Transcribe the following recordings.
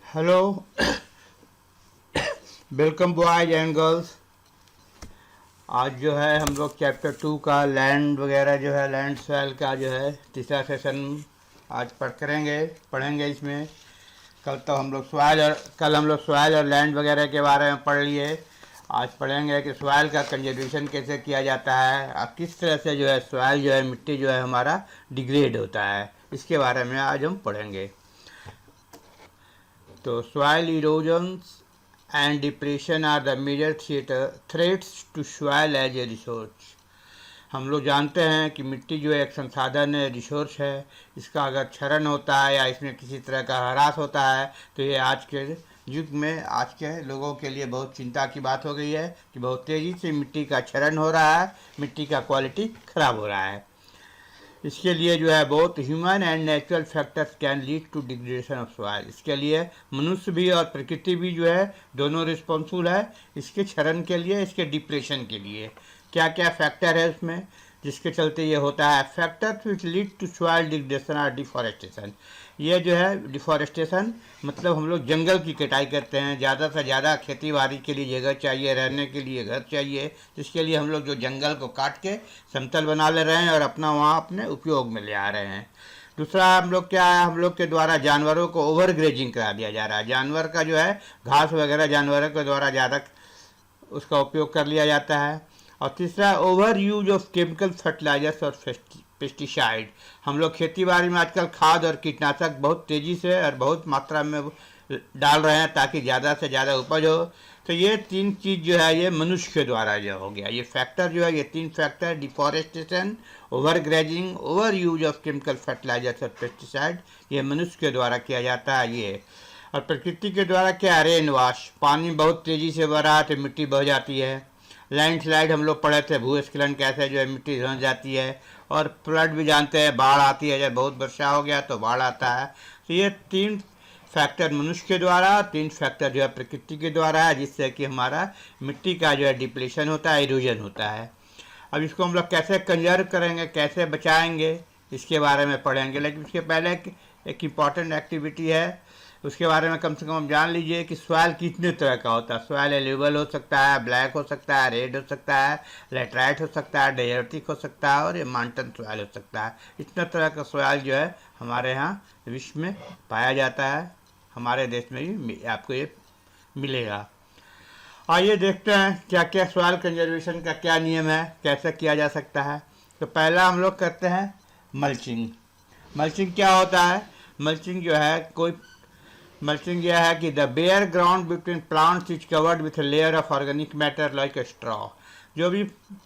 Hello, welcome boys and girls. आज जो है हम लोग चैप्टर 2 का लैंड वगैरह जो है लैंड सॉइल का जो है तीसरा सेशन आज पढ़ेंगे इसमें। कल हम लोग सॉइल और लैंड वगैरह के बारे में पढ़ लिए। आज पढ़ेंगे कि सॉइल का कंजर्वेशन कैसे किया जाता है और किस तरह से जो है सॉइल जो है मिट्टी जो है हमारा डिग्रेड होता है, इसके बारे में आज हम पढ़ेंगे। तो soil erosions and depression are the major threats to soil as a resource. हम लोग जानते हैं कि मिट्टी जो है एक संसाधन है, रिसोर्स है। इसका अगर क्षरण होता है या इसमें किसी तरह का ह्रास होता है तो ये आज के युग में आज के लोगों के लिए बहुत चिंता की बात हो गई है कि बहुत तेज़ी से मिट्टी का क्षरण हो रहा है, मिट्टी का क्वालिटी ख़राब हो रहा है। इसके लिए जो है बहुत human and natural factors can lead to degradation of soil. इसके लिए मनुष्य भी और प्रकृति भी जो है दोनों रिस्पॉन्सिबल है इसके क्षरण के लिए, इसके डिप्रेशन के लिए। क्या क्या फैक्टर है उसमें जिसके चलते ये होता है? Factors which lead to soil degradation और डिफॉरेस्टेशन। ये जो है डिफॉरेस्टेशन मतलब हम लोग जंगल की कटाई करते हैं, ज़्यादा से ज़्यादा खेती बाड़ी के लिए जगह चाहिए, रहने के लिए घर चाहिए, जिसके लिए हम लोग जो जंगल को काट के समतल बना ले रहे हैं और अपना वहाँ अपने उपयोग में ले आ रहे हैं। दूसरा हम लोग क्या है, हम लोग के द्वारा जानवरों को ओवर ग्रेजिंग करा दिया जा रहा है। जानवर का जो है घास वगैरह जानवरों के द्वारा ज़्यादा उसका उपयोग कर लिया जाता है। और तीसरा overuse of chemical fertilisers और पेस्टिसाइड। हम लोग खेती बाड़ी में आजकल खाद और कीटनाशक बहुत तेज़ी से और बहुत मात्रा में डाल रहे हैं ताकि ज़्यादा से ज़्यादा उपज हो। तो ये तीन चीज़ जो है ये मनुष्य के द्वारा जो हो गया, ये फैक्टर जो है, ये तीन factor deforestation, overgrazing, overuse of chemical fertilisers और पेस्टिसाइड, ये मनुष्य के द्वारा किया जाता है ये। और प्रकृति के द्वारा क्या? रेन वाश, पानी बहुत तेज़ी से बढ़ रहा है तो मिट्टी बह जाती है। लैंडस्लाइड हम लोग पढ़े थे, भूस्खलन कैसे जो है मिट्टी धंस जाती है। और फ्लड भी जानते हैं, बाढ़ आती है, जब बहुत वर्षा हो गया तो बाढ़ आता है। तो ये तीन फैक्टर मनुष्य के द्वारा, तीन फैक्टर जो है प्रकृति के द्वारा है, जिससे कि हमारा मिट्टी का जो है डिप्लेशन होता है, इरोजन होता है। अब इसको हम लोग कैसे कंजर्व करेंगे, कैसे बचाएंगे, इसके बारे में पढ़ेंगे। लेकिन उसके पहले एक इम्पॉर्टेंट एक्टिविटी है, उसके बारे में कम से कम जान लीजिए कि सॉइल कितने तरह का होता है। सॉइल एल्यूवियल हो सकता है, ब्लैक हो सकता है, रेड हो सकता है, लेटराइट हो सकता है, डेजर्टिक हो सकता है और ये माउंटेन सॉइल हो सकता है। इतना तरह का सॉइल जो है हमारे यहाँ विश्व में पाया जाता है, हमारे देश में भी आपको ये मिलेगा। आइए देखते हैं क्या क्या सॉइल कंजर्वेशन का क्या नियम है, कैसे किया जा सकता है। तो पहला हम लोग करते हैं मल्चिंग। मल्चिंग क्या होता है? मल्चिंग जो है मल्चिंग यह है कि the bare ground between plants is covered with layer of organic matter like a straw. जो भी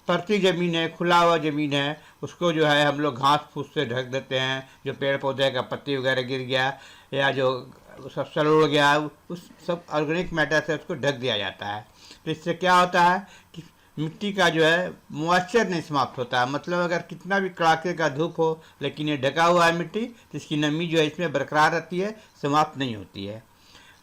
परती ज़मीन है, खुला हुआ ज़मीन है, उसको जो है हम लोग घास फूस से ढक देते हैं। जो पेड़ पौधे का पत्ती वगैरह गिर गया या जो सब सल उड़ गया, उस सब ऑर्गेनिक मैटर से उसको ढक दिया जाता है। तो इससे क्या होता है कि मिट्टी का जो है मॉइस्चर नहीं समाप्त होता है। मतलब अगर कितना भी कड़ाके का धूप हो लेकिन ये ढका हुआ है मिट्टी, तो इसकी नमी जो है इसमें बरकरार रहती है, समाप्त नहीं होती है।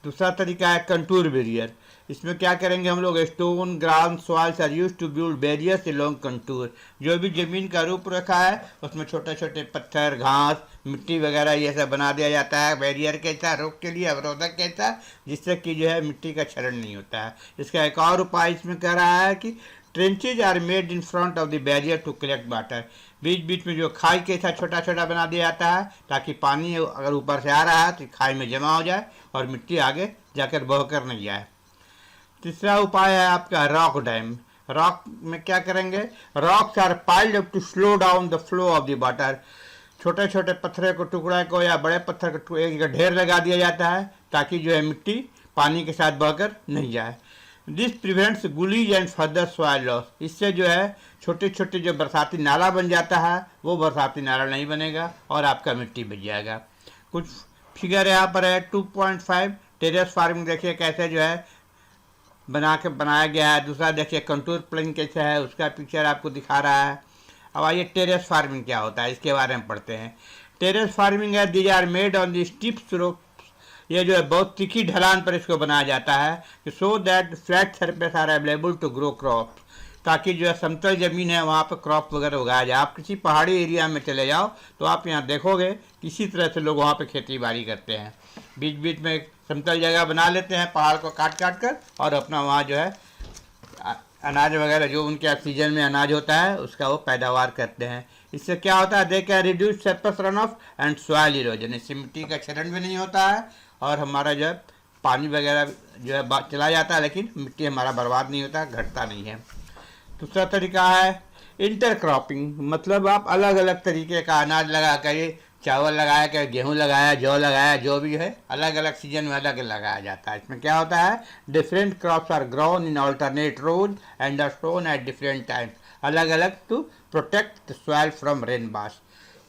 दूसरा तरीका है कंटूर बैरियर। इसमें क्या करेंगे हम लोग? Stone, ground soils are used to build barriers along contour. जो भी जमीन का रूप रखा है उसमें छोटे छोटे पत्थर, घास, मिट्टी वगैरह ये सब बना दिया जाता है बैरियर के साथ, रोक के लिए, अवरोधक के साथ, जिससे कि जो है मिट्टी का क्षरण नहीं होता है। इसका एक और उपाय इसमें कह रहा है कि trenches are made in front of the barrier to collect water. बीच बीच में जो खाई के साथ छोटा छोटा बना दिया जाता है ताकि पानी अगर ऊपर से आ रहा है तो खाई में जमा हो जाए और मिट्टी आगे जाकर बहकर नहीं जाए। तीसरा उपाय है आपका रॉक डैम। रॉक में क्या करेंगे? Rocks are piled up to slow down the flow of the water. छोटे छोटे पत्थर को, टुकड़ा को या बड़े पत्थर को एक जगह ढेर लगा दिया जाता है ताकि जो है मिट्टी पानी के साथ बहकर नहीं जाए। This prevents gullies and further soil loss. इससे जो है छोटे छोटे जो बरसाती नाला बन जाता है वो बरसाती नाला नहीं बनेगा और आपका मिट्टी बच जाएगा। कुछ फिगर यहाँ पर है 2.5 टेरेस फार्मिंग, देखिए कैसे जो है बनाया गया है। दूसरा देखिए कंटूर प्लान कैसे है, उसका पिक्चर आपको दिखा रहा है। अब आइए टेरेस फार्मिंग क्या होता है इसके बारे में पढ़ते हैं। टेरेस फार्मिंग है these are made on the steep slope. ये जो है बहुत तीखी ढलान पर इसको बनाया जाता है कि so that flat surface are available to grow crop, ताकि जो है समतल ज़मीन है वहाँ पर क्रॉप वगैरह उगाया जाए। आप किसी पहाड़ी एरिया में चले जाओ तो आप यहाँ देखोगे किसी तरह से लोग वहाँ पे खेती बाड़ी करते हैं। बीच बीच में समतल जगह बना लेते हैं पहाड़ को काट काट कर, और अपना वहाँ जो है अनाज वगैरह जो उनके सीजन में अनाज होता है उसका वो पैदावार करते हैं। इससे क्या होता है, they can reduce surface run of and soil erosion. इससे मिट्टी का क्षरण भी नहीं होता है और हमारा जो है पानी वगैरह जो है चला जाता है, लेकिन मिट्टी हमारा बर्बाद नहीं होता, घटता नहीं है। दूसरा तरीका है इंटरक्रॉपिंग, मतलब आप अलग अलग तरीके का अनाज लगा कर, चावल लगाया क्या, गेहूँ लगाया, जौ लगाया, जो भी है अलग अलग सीजन में अलग लगाया जाता है। इसमें क्या होता है, different crops are grown in alternate rows and are sown at different times, अलग अलग to protect the soil from rain wash.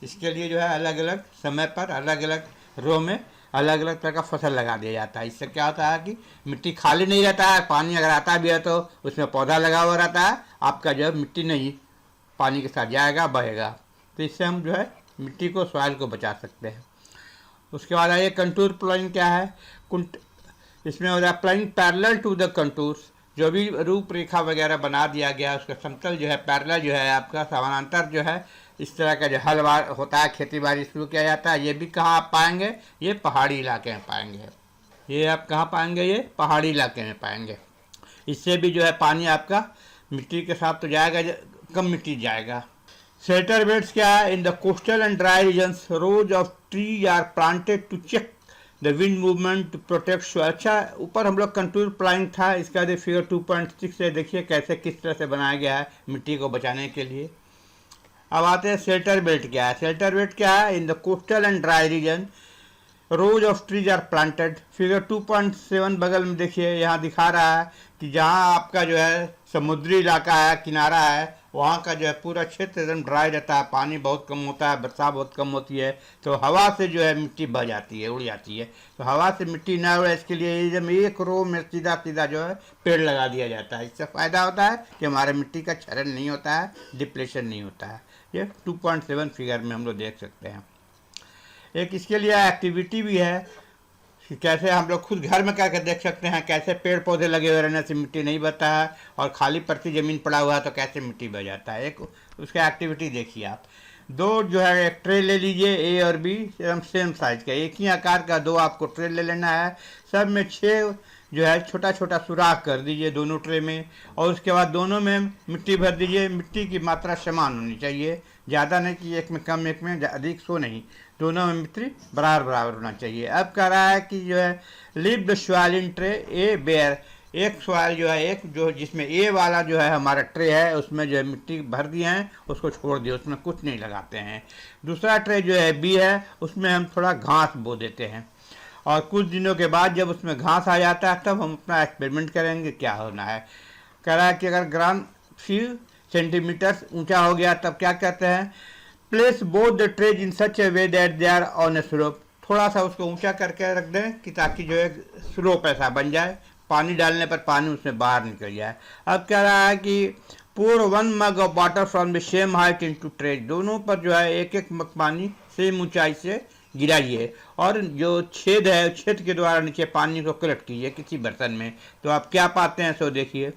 इसके लिए जो है अलग अलग समय पर अलग अलग रो में अलग अलग तरह का फसल लगा दिया जाता है। इससे क्या होता है कि मिट्टी खाली नहीं रहता है, पानी अगर आता भी है तो उसमें पौधा लगा हुआ रहता है, आपका जो है मिट्टी नहीं पानी के साथ जाएगा, बहेगा। तो इससे हम जो है मिट्टी को, सॉइल को बचा सकते हैं। उसके बाद आइए कंटूर प्लानिंग क्या है। इसमें हो रहा है planning parallel to the contours, जो भी रूपरेखा वगैरह बना दिया गया उसका समतल जो है पैरेलल जो है आपका समानांतर जो है इस तरह का जो हलवार होता है, खेती बाड़ी शुरू किया जाता है। ये भी कहाँ आप पाएंगे, ये पहाड़ी इलाके में पाएंगे। ये आप कहाँ पाएंगे, ये पहाड़ी इलाके में पाएंगे। इससे भी जो है पानी आपका मिट्टी के साथ तो जाएगा, कम मिट्टी जाएगा। शेल्टर बेड्स क्या है, in the coastal and dry regions rows of tree are planted to check the wind movement to protect soil. अच्छा, ऊपर हम लोग कंटूर प्लानिंग था, इसका जो फिगर 2.6 से देखिए कैसे किस तरह से बनाया गया है मिट्टी को बचाने के लिए। अब आते हैं शेल्टर बेल्ट क्या है। शेल्टर बेल्ट क्या है, in the coastal and dry region rows of trees are planted. Figure 2.7 बगल में देखिए, यहाँ दिखा रहा है कि जहाँ आपका जो है समुद्री इलाका है, किनारा है, वहाँ का जो है पूरा क्षेत्र एकदम ड्राई रहता है, पानी बहुत कम होता है, बरसात बहुत कम होती है, तो हवा से जो है मिट्टी बह जाती है, उड़ जाती है। तो हवा से मिट्टी ना उड़े इसके लिए एकदम एक रो में सीधा सीधा जो है पेड़ लगा दिया जाता है। इससे फ़ायदा होता है कि हमारे मिट्टी का क्षरण नहीं होता है, डिप्लेशन नहीं होता है। ये 2.7 फिगर में हम लोग देख सकते हैं। एक इसके लिए एक्टिविटी भी है कि कैसे हम लोग खुद घर में करके देख सकते हैं कैसे पेड़ पौधे लगे हुए रहने से मिट्टी नहीं बहता है, और खाली पड़ती ज़मीन पड़ा हुआ है तो कैसे मिट्टी बह जाता है। एक उसका एक्टिविटी देखिए आप। दो जो है एक ट्रे ले लीजिए, ए और बी एकदम सेम साइज़ का, एक ही आकार का दो आपको ट्रे ले लेना है। सब में 6 जो है छोटा छोटा सुराख कर दीजिए दोनों ट्रे में, और उसके बाद दोनों में मिट्टी भर दीजिए। मिट्टी की मात्रा समान होनी चाहिए, ज़्यादा नहीं कि एक में कम एक में अधिक, सो नहीं, दोनों में मिट्टी बराबर बराबर होना चाहिए। अब कह रहा है कि जो है leave the soil in tray A bare, एक सॉइल जो है एक जो जिसमें ए वाला जो है हमारा ट्रे है उसमें जो है मिट्टी भर दिए हैं, उसको छोड़ दिए, उसमें कुछ नहीं लगाते हैं। दूसरा ट्रे जो है बी है, उसमें हम थोड़ा घास बो देते हैं, और कुछ दिनों के बाद जब उसमें घास आ जाता है तब हम अपना एक्सपेरिमेंट करेंगे क्या होना है। कह रहा है कि अगर ग्राम फ्यू सेंटीमीटर ऊंचा हो गया तब क्या कहते हैं, place both the trays in such a way that they are on a slope, थोड़ा सा उसको ऊंचा करके रख दें कि ताकि जो है स्लोप ऐसा बन जाए, पानी डालने पर पानी उसमें बाहर निकल जाए। अब कह रहा है कि pour 1 mug of water from the same height into trays, दोनों पर जो है एक एक मग पानी सेम ऊंचाई से गिराइए, और जो छेद है छेद के द्वारा नीचे पानी को कलेक्ट कीजिए किसी बर्तन में। तो आप क्या पाते हैं, सो देखिए।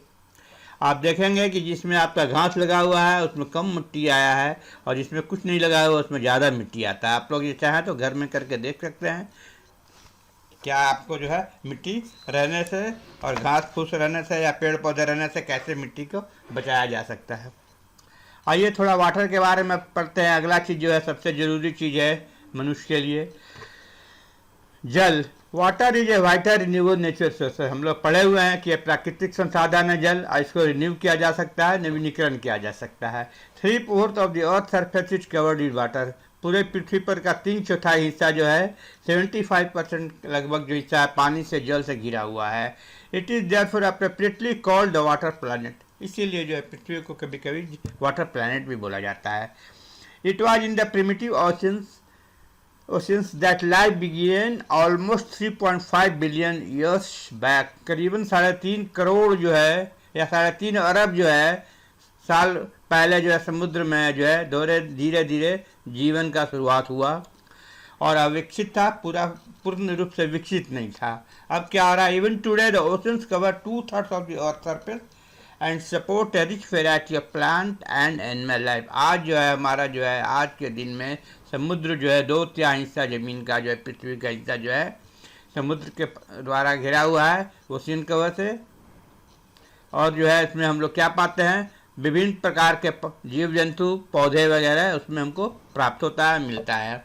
आप देखेंगे कि जिसमें आपका घास लगा हुआ है उसमें कम मिट्टी आया है, और जिसमें कुछ नहीं लगा हुआ उसमें ज़्यादा मिट्टी आता है। आप लोग ये चाहें तो घर में करके देख सकते हैं क्या आपको जो है मिट्टी रहने से और घास फूस रहने से या पेड़ पौधे रहने से कैसे मिट्टी को बचाया जा सकता है। आइए थोड़ा वाटर के बारे में पढ़ते हैं। अगला चीज़ जो है सबसे ज़रूरी चीज़ है मनुष्य के लिए, जल। Water is a vital renewable natural source. हम लोग पढ़े हुए हैं कि ये प्राकृतिक संसाधन है जल, इसको रिन्यू किया जा सकता है, नवीनीकरण किया जा सकता है। 3/4 of the earth surface is covered in water, पूरे पृथ्वी पर का 3/4 हिस्सा जो है 75% लगभग जो हिस्सा है पानी से, जल से घिरा हुआ है। It is therefore appropriately called the water planet, इसीलिए जो है पृथ्वी को कभी कभी वाटर प्लैनेट भी बोला जाता है। It was in the primitive oceans that life began almost 3.5 billion years back, करीबन 3.5 करोड़ जो है या 3.5 अरब जो है साल पहले जो है समुद्र में जो है धीरे धीरे जीवन का शुरुआत हुआ, और अविकसित था, पूर्ण रूप से विकसित नहीं था। अब क्या हो रहा है, even today the oceans cover 2/3 of the earth surface and support A rich variety of plant and animal life. आज जो है हमारा जो है आज के दिन में समुद्र जो है 2/3 हिस्सा ज़मीन का जो है पृथ्वी का हिस्सा जो है समुद्र के द्वारा घिरा हुआ है ओशियन कवर से। और जो है इसमें हम लोग क्या पाते हैं, विभिन्न प्रकार के जीव जंतु, पौधे वगैरह उसमें हमको प्राप्त होता है, मिलता है।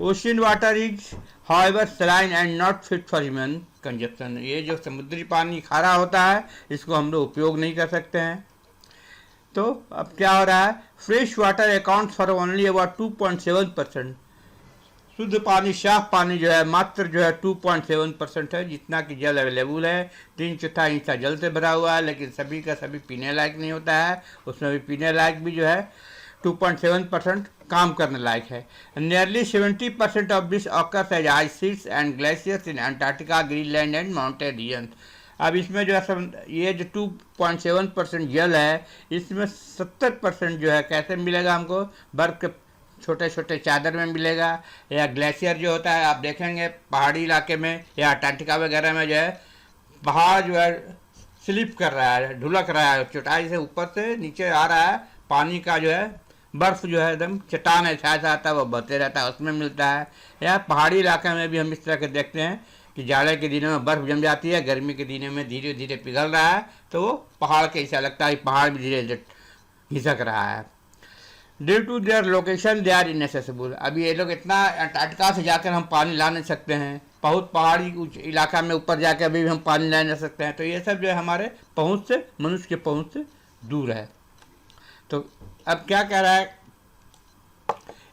Ocean water is however saline and not fit for human consumption. ये जो समुद्री पानी खारा होता है इसको हम लोग उपयोग नहीं कर सकते हैं। तो अब क्या हो रहा है, fresh water account for only about 2.7%। शुद्ध पानी, साफ पानी जो है मात्र जो है 2.7% है, जितना कि जल अवेलेबल है। 3/4 हिस्सा जल से भरा हुआ है, लेकिन सभी का सभी पीने लायक नहीं होता है। उसमें भी पीने लायक भी जो है 2.7% काम करने लायक है। Nearly 70% of this occurs as ice sheets and glaciers in Antarctica, Greenland and mountain region. अब इसमें जो है ये जो 2.7% जल है, इसमें 70% जो है कैसे मिलेगा हमको, बर्फ के छोटे छोटे चादर में मिलेगा, या ग्लेशियर जो होता है आप देखेंगे पहाड़ी इलाके में या अंटार्कटिका वगैरह में जो है पहाड़ जो है स्लिप कर रहा है, ढुलक रहा है, चटाई से ऊपर से नीचे आ रहा है, पानी का जो है बर्फ़ जो है एकदम चट्टान ऐसा आता है वो बहते रहता है, उसमें मिलता है। या पहाड़ी इलाके में भी हम इस तरह के देखते हैं कि जाड़े के दिनों में बर्फ़ जम जाती है, गर्मी के दिनों में धीरे धीरे पिघल रहा है, तो वो पहाड़ के ऐसा लगता है पहाड़ भी धीरे धीरे खिसक रहा है। Due to their location they are inaccessible. अभी ये लोग इतना अंटार्कटिका से जाकर हम पानी ला नहीं सकते हैं, बहुत पहाड़ी इलाका में ऊपर जाकर अभी भी हम पानी ला नहीं सकते हैं। तो ये सब जो है हमारे पहुंच से, मनुष्य के पहुंच से दूर है। तो अब क्या कह रहा है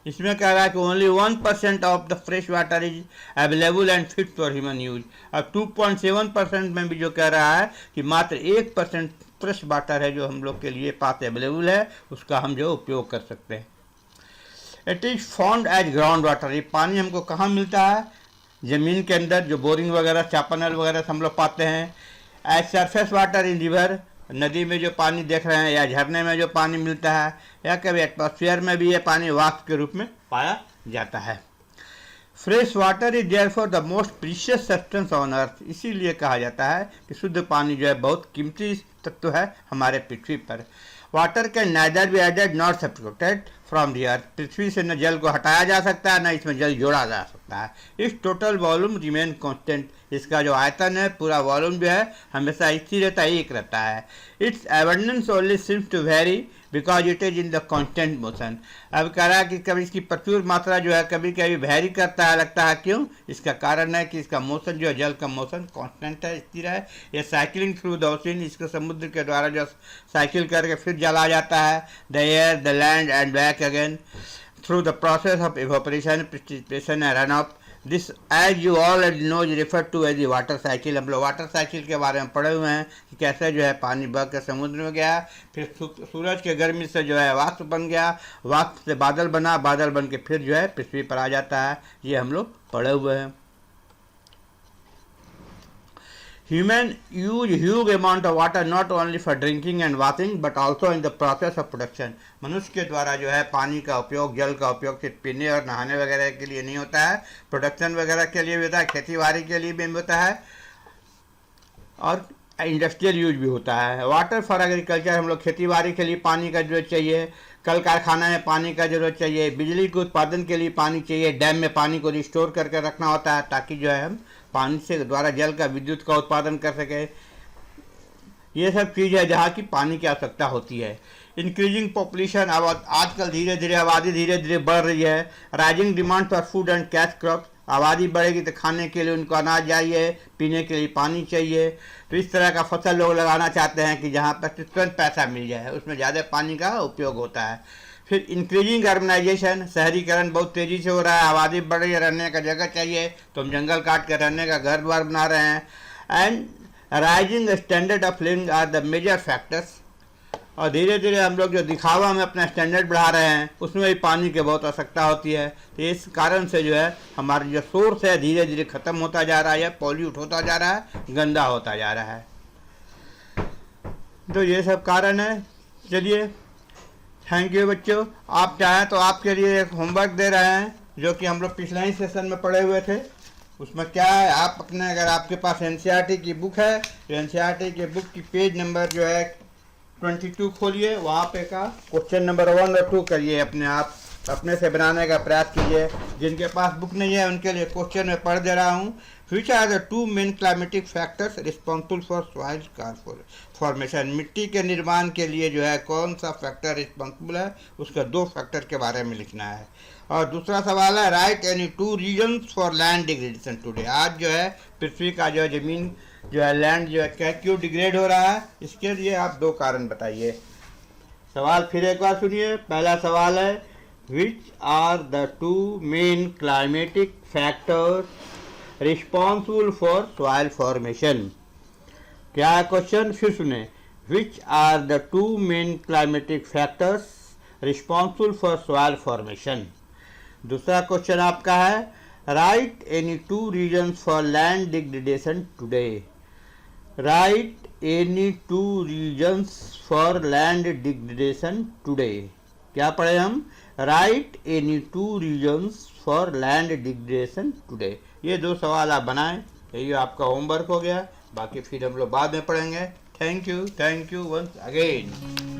इसमें, कह रहा है कि only 1% of the fresh water is available and fit for human use. अब 2.7% में भी जो कह रहा है कि मात्र 1% फ्रेश वाटर है जो हम लोग के लिए पास अवेलेबल है, उसका हम जो उपयोग कर सकते हैं। It is found as ground water. ये पानी हमको कहाँ मिलता है, ज़मीन के अंदर, जो बोरिंग वगैरह, चापानल वगैरह से हम लोग पाते हैं। As surface water in river, नदी में जो पानी देख रहे हैं या झरने में जो पानी मिलता है, या कभी एटमॉस्फेयर में भी ये पानी वाष्प के रूप में पाया जाता है। Fresh water is therefore the most precious substance on earth. इसीलिए कहा जाता है कि शुद्ध पानी जो है बहुत कीमती तत्व है हमारे पृथ्वी पर। Water can neither be added not substituted from the earth. पृथ्वी से न जल को हटाया जा सकता है, न इसमें जल जोड़ा जा सकता है। इस टोटल वॉल्यूम रिमेन कांस्टेंट। इसका जो आयतन है, पूरा वॉल्यूम जो है हमेशा स्थिर रहता है, एक रहता है। Its abundance only seems to vary because it is in the constant motion. अब कह रहा है कि कभी इसकी प्रचुर मात्रा जो है कभी कभी वेरी करता है, लगता है क्यों, इसका कारण है कि इसका मोशन जो है, जल का मोशन कांस्टेंट है, स्थिर है। ये साइकिलिंग थ्रू द ओशन, इसको समुद्र के द्वारा जो साइकिल करके फिर जल आ जाता है, the air, the land and back again through the process of evaporation, precipitation and run off. This as you already know is refer to as the water cycle. हम लोग वाटर साइकिल के बारे में पढ़े हुए हैं कि कैसे जो है पानी बह कर समुद्र में गया, फिर सूरज के गर्मी से जो है वाष्प बन गया, वाष्प से बादल बना, बादल बन के फिर जो है पृथ्वी पर आ जाता है। ये हम लोग पढ़े हुए हैं। Human use huge amount of water not only for drinking and washing but also in the process of production। मनुष्य के द्वारा जो है पानी का उपयोग, जल का उपयोग सिर्फ पीने और नहाने वगैरह के लिए नहीं होता है, प्रोडक्शन वगैरह के लिए भी होता है, खेती बाड़ी के लिए भी होता है, और इंडस्ट्रियल यूज भी होता है। वाटर फॉर एग्रीकल्चर, हम लोग खेती बाड़ी के लिए पानी का जरूरत चाहिए, कल कारखाना में पानी का जरूरत चाहिए, बिजली के उत्पादन के लिए पानी चाहिए, डैम में पानी को रिस्टोर करके रखना होता है ताकि जो है हम पानी से द्वारा जल का, विद्युत का उत्पादन कर सके। ये सब चीज़ है जहाँ की पानी की आवश्यकता होती है। इंक्रीजिंग पॉपुलेशन, अब आजकल धीरे धीरे आबादी धीरे धीरे बढ़ रही है। Rising demand for food and cash crop, आबादी बढ़ेगी तो खाने के लिए उनको अनाज चाहिए, पीने के लिए पानी चाहिए। तो इस तरह का फसल लोग लगाना चाहते हैं कि जहाँ पर तुरंत पैसा मिल जाए, उसमें ज़्यादा पानी का उपयोग होता है। फिर इंक्रीजिंग अर्बनाइजेशन, शहरीकरण बहुत तेज़ी से हो रहा है, आबादी बढ़ रही है, रहने का जगह चाहिए तो हम जंगल काट कर रहने का घर द्वार बना रहे हैं। And rising standard of living are the major factors. और धीरे धीरे हम लोग जो दिखावा में अपना स्टैंडर्ड बढ़ा रहे हैं, उसमें भी पानी की बहुत आवश्यकता होती है। तो इस कारण से जो है हमारा जो सोर्स है धीरे धीरे ख़त्म होता जा रहा है, पॉल्यूट होता जा रहा है, गंदा होता जा रहा है। तो ये सब कारण है। चलिए, थैंक यू बच्चों। आप चाहें तो आपके लिए एक होमवर्क दे रहे हैं जो कि हम लोग पिछले ही सेशन में पढ़े हुए थे। उसमें क्या है, आप अपने, अगर आपके पास एनसीईआरटी की बुक है तो एनसीईआरटी की बुक की पेज नंबर जो है 22 खोलिए, वहाँ पे का क्वेश्चन नंबर 1 और 2 करिए, अपने आप अपने से बनाने का प्रयास कीजिए। जिनके पास बुक नहीं है उनके लिए क्वेश्चन मैं पढ़ दे रहा हूँ, Which are the two main climatic factors responsible for soil formation? मिट्टी के निर्माण के लिए जो है कौन सा फैक्टर रिस्पॉन्सिबल है, उसका दो फैक्टर के बारे में लिखना है। और दूसरा सवाल है write any two reasons for land degradation today. आज जो है पृथ्वी का जो है ज़मीन जो है लैंड जो है क्यों डिग्रेड हो रहा है, इसके लिए आप दो कारण बताइए। सवाल फिर एक बार सुनिए। पहला सवाल है which are the two main climatic factors responsible for soil formation. क्या है क्वेश्चन, फिर सुने। Which are the two main climatic factors responsible for soil formation. दूसरा क्वेश्चन आपका है write any two reasons for land degradation today. Write any two reasons for land degradation today. क्या पढ़े हम, write any two reasons for land degradation today. ये दो सवाल आप बनाएं, यही आपका होमवर्क हो गया। बाकी फिर हम लोग बाद में पढ़ेंगे। Thank you once again.